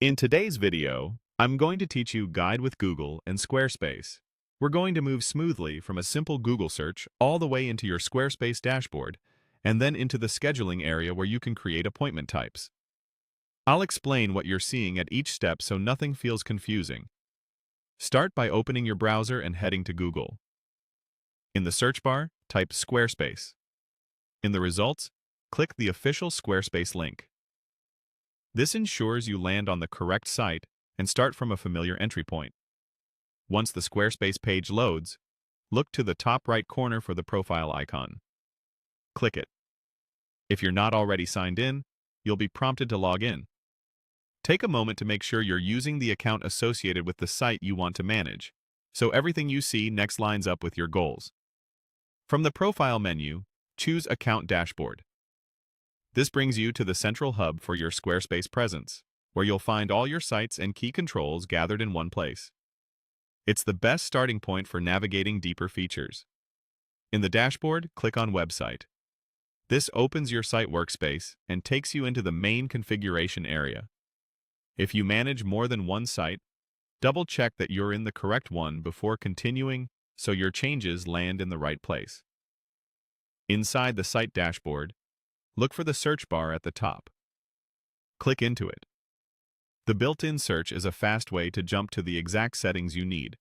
In today's video, I'm going to teach you Guide with Google and Squarespace. We're going to move smoothly from a simple Google search all the way into your Squarespace dashboard, and then into the scheduling area where you can create appointment types. I'll explain what you're seeing at each step so nothing feels confusing. Start by opening your browser and heading to Google. In the search bar, type Squarespace. In the results, click the official Squarespace link. This ensures you land on the correct site and start from a familiar entry point. Once the Squarespace page loads, look to the top right corner for the profile icon. Click it. If you're not already signed in, you'll be prompted to log in. Take a moment to make sure you're using the account associated with the site you want to manage, so everything you see next lines up with your goals. From the Profile menu, choose Account Dashboard. This brings you to the central hub for your Squarespace presence, where you'll find all your sites and key controls gathered in one place. It's the best starting point for navigating deeper features. In the dashboard, click on Website. This opens your site workspace and takes you into the main configuration area. If you manage more than one site, double-check that you're in the correct one before continuing so your changes land in the right place. Inside the site dashboard, look for the search bar at the top. Click into it. The built-in search is a fast way to jump to the exact settings you need,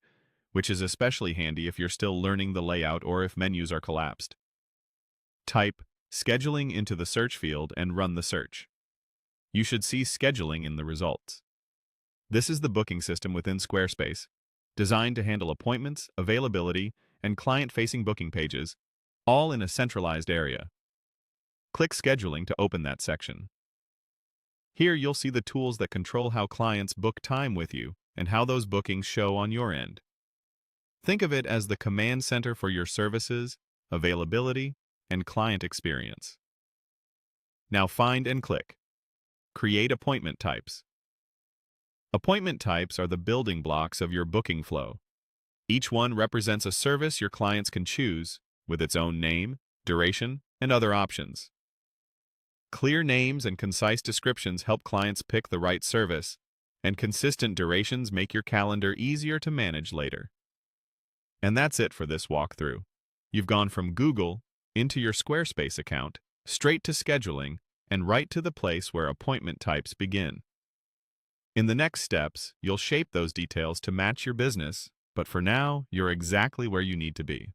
which is especially handy if you're still learning the layout or if menus are collapsed. Type Scheduling into the search field and run the search. You should see Scheduling in the results. This is the booking system within Squarespace, designed to handle appointments, availability, and client-facing booking pages, all in a centralized area. Click Scheduling to open that section. Here you'll see the tools that control how clients book time with you and how those bookings show on your end. Think of it as the command center for your services, availability, and client experience. Now find and click Create Appointment Types. Appointment types are the building blocks of your booking flow. Each one represents a service your clients can choose, with its own name, duration, and other options. Clear names and concise descriptions help clients pick the right service, and consistent durations make your calendar easier to manage later. And that's it for this walkthrough. You've gone from Google into your Squarespace account, straight to scheduling, and right to the place where appointment types begin. In the next steps, you'll shape those details to match your business, but for now, you're exactly where you need to be.